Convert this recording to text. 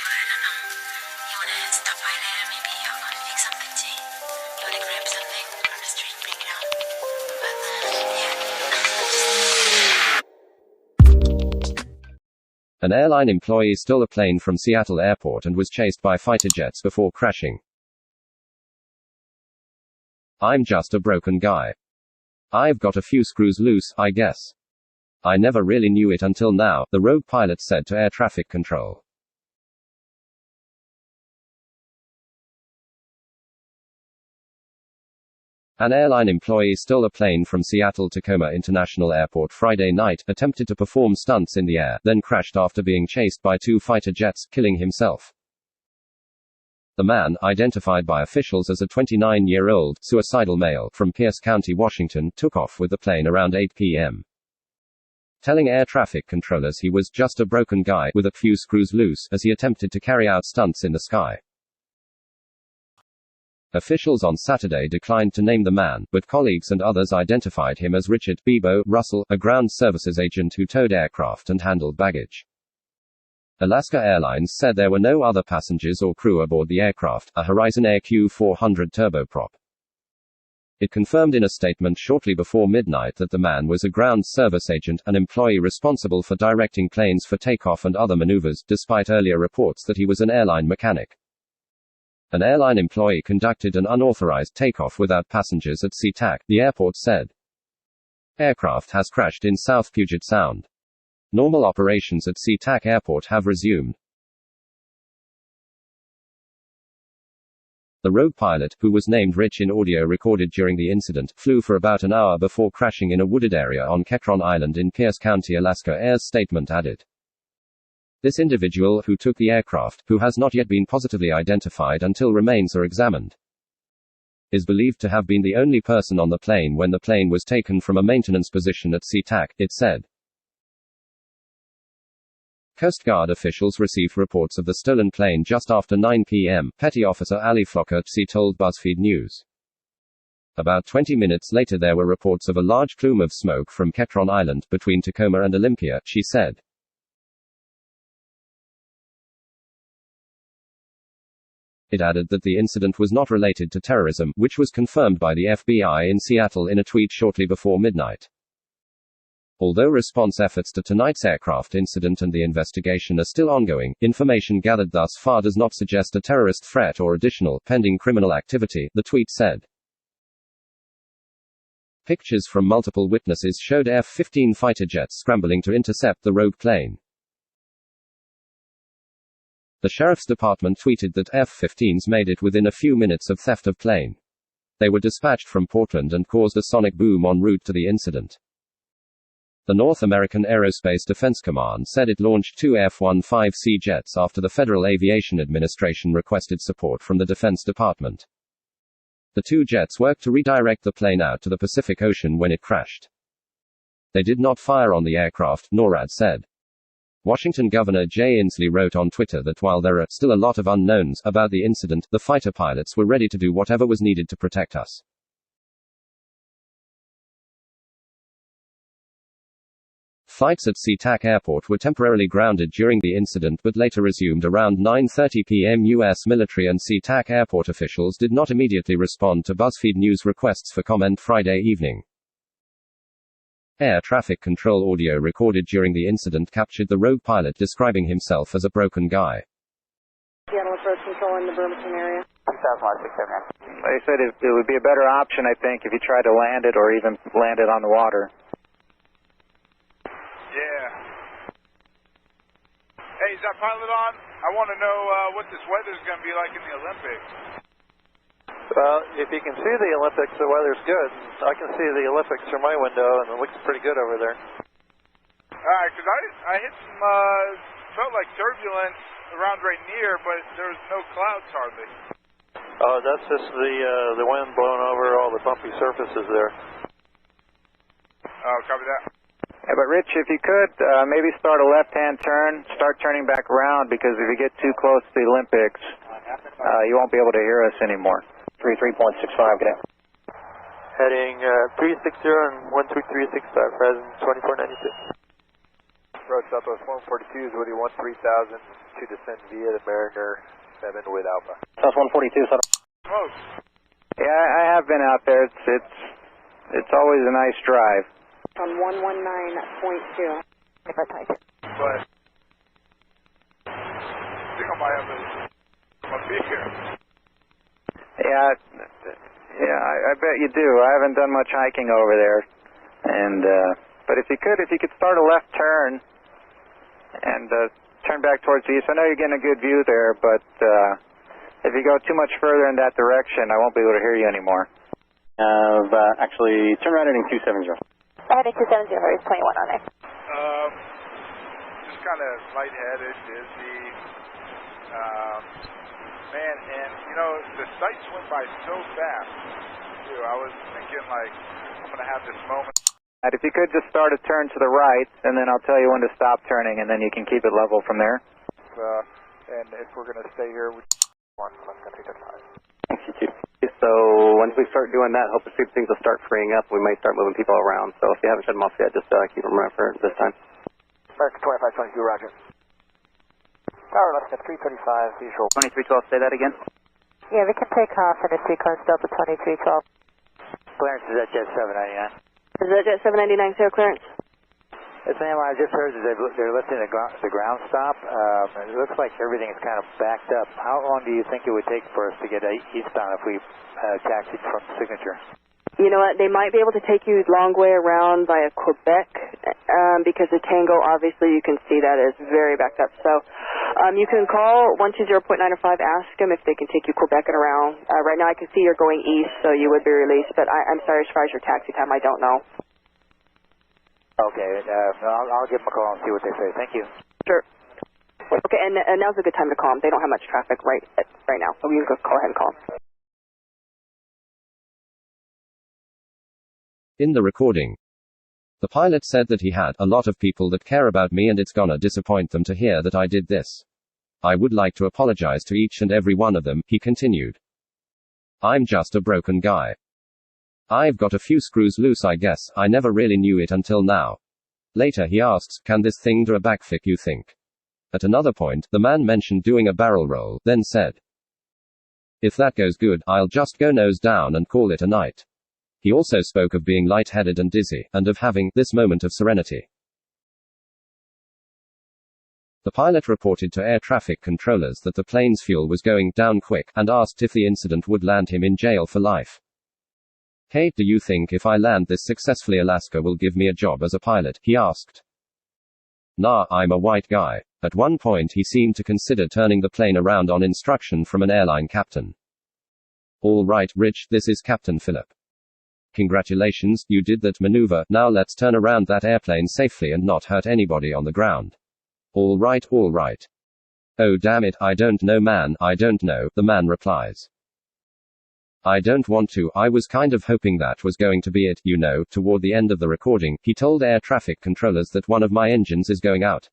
I don't know. You wanna stop by there? Maybe I'll go make something tea. You wanna grab something from the street, bring it out. But, yeah. An airline employee stole a plane from Seattle Airport and was chased by fighter jets before crashing. I'm just a broken guy. I've got a few screws loose, I guess. I never really knew it until now, the rogue pilot said to air traffic control. An airline employee stole a plane from Seattle-Tacoma International Airport Friday night, attempted to perform stunts in the air, then crashed after being chased by two fighter jets, killing himself. The man, identified by officials as a 29-year-old, suicidal male, from Pierce County, Washington, took off with the plane around 8 p.m. telling air traffic controllers he was just a broken guy with a few screws loose as he attempted to carry out stunts in the sky. Officials on Saturday declined to name the man, but colleagues and others identified him as Richard Bebo Russell, a ground services agent who towed aircraft and handled baggage. Alaska Airlines said there were no other passengers or crew aboard the aircraft, a Horizon Air Q400 turboprop. It confirmed in a statement shortly before midnight that the man was a ground service agent, an employee responsible for directing planes for takeoff and other maneuvers, despite earlier reports that he was an airline mechanic. An airline employee conducted an unauthorized takeoff without passengers at SeaTac, the airport said. Aircraft has crashed in South Puget Sound. Normal operations at SeaTac Airport have resumed. The rogue pilot, who was named Rich in audio recorded during the incident, flew for about an hour before crashing in a wooded area on Ketron Island in Pierce County, Alaska. Air's statement added. This individual who took the aircraft, who has not yet been positively identified until remains are examined, is believed to have been the only person on the plane when the plane was taken from a maintenance position at SeaTac, it said. Coast Guard officials received reports of the stolen plane just after 9 p.m., Petty Officer Ali Flockhart told BuzzFeed News. About 20 minutes later there were reports of a large plume of smoke from Ketron Island, between Tacoma and Olympia, she said. It added that the incident was not related to terrorism, which was confirmed by the FBI in Seattle in a tweet shortly before midnight. Although response efforts to tonight's aircraft incident and the investigation are still ongoing, information gathered thus far does not suggest a terrorist threat or additional, pending criminal activity, the tweet said. Pictures from multiple witnesses showed F-15 fighter jets scrambling to intercept the rogue plane. The Sheriff's Department tweeted that F-15s made it within a few minutes of theft of plane. They were dispatched from Portland and caused a sonic boom en route to the incident. The North American Aerospace Defense Command said it launched two F-15C jets after the Federal Aviation Administration requested support from the Defense Department. The two jets worked to redirect the plane out to the Pacific Ocean when it crashed. They did not fire on the aircraft, NORAD said. Washington Governor Jay Inslee wrote on Twitter that while there are still a lot of unknowns about the incident, the fighter pilots were ready to do whatever was needed to protect us. Flights at SeaTac Airport were temporarily grounded during the incident but later resumed around 9:30 p.m. U.S. military and SeaTac Airport officials did not immediately respond to BuzzFeed News requests for comment Friday evening. Air traffic control audio recorded during the incident captured the rogue pilot describing himself as a broken guy. Seattle approach control in the Bremerton area. They said it would be a better option, I think, if you tried to land it or even land it on the water. Yeah. Hey, is that pilot on? I want to know what this weather's going to be like in the Olympics. Well, if you can see the Olympics, the weather's good. I can see the Olympics through my window, and it looks pretty good over there. Alright, because I hit some, felt like turbulence around right near, but there was no clouds hardly. Oh, that's just the wind blowing over all the bumpy surfaces there. Oh, copy that. Yeah, but Rich, if you could, maybe start a left-hand turn, start turning back around, because if you get too close to the Olympics, you won't be able to hear us anymore. 33.65, good day. Heading 360 and 12365, present 2496. Road Southwest 142 is with you 13,000 to descend via the Mariner 7 with Alpha. South 142, South. Close. Yeah, I have been out there. It's always a nice drive. On 119.2. But I think I might have a beer. Yeah, I bet you do. I haven't done much hiking over there, and but if you could start a left turn and turn back towards the east. I know you're getting a good view there, but if you go too much further in that direction, I won't be able to hear you anymore. Actually, turn right heading 270. Heading 270, is 21 on there. Just kind of lightheaded, dizzy. Man, and you know, the sights went by so fast, too. I was thinking, like, I'm going to have this moment. If you could just start a turn to the right, and then I'll tell you when to stop turning, and then you can keep it level from there. And if we're going to stay here, we want country to 5. Thanks, you too. So once we start doing that, hopefully things will start freeing up. We may start moving people around. So if you haven't shut them off yet, just keep them around for this time. American 2522, roger. Tower left at 335, visual. 2312, say that again. Yeah, we can take off in a sequence, Delta 2312. Clearance is at Jet 799. Is that Jet 799, zero clearance? Yes, ma'am. I just heard that they're lifting the ground stop. It looks like everything is kind of backed up. How long do you think it would take for us to get eastbound if we taxied from Signature? You know what, they might be able to take you a long way around via Quebec, because the Tango, obviously, you can see that is very backed up. So you can call 120.905, ask them if they can take you Quebec and around. Right now I can see you're going east, so you would be released, but I'm sorry, as far as your taxi time, I don't know. Okay, I'll give them a call and see what they say. Thank you. Sure. Okay, and now's a good time to call them. They don't have much traffic right now, so you can go ahead and call them. In the recording, the pilot said that he had a lot of people that care about me and it's gonna disappoint them to hear that I did this. I would like to apologize to each and every one of them, he continued. I'm just a broken guy. I've got a few screws loose, I guess. I never really knew it until now. Later he asks, can this thing do a backflip, you think? At another point, the man mentioned doing a barrel roll, then said, if that goes good, I'll just go nose down and call it a night. He also spoke of being lightheaded and dizzy, and of having this moment of serenity. The pilot reported to air traffic controllers that the plane's fuel was going down quick, and asked if the incident would land him in jail for life. Hey, do you think if I land this successfully Alaska will give me a job as a pilot? He asked. Nah, I'm a white guy. At one point he seemed to consider turning the plane around on instruction from an airline captain. All right, Rich, this is Captain Phillip. Congratulations, you did that maneuver. Now let's turn around that airplane safely and not hurt anybody on the ground. All right, all right. Oh damn it, I don't know, man, I don't know, the man replies. I don't want to, I was kind of hoping that was going to be it, you know. Toward the end of the recording, he told air traffic controllers that one of my engines is going out.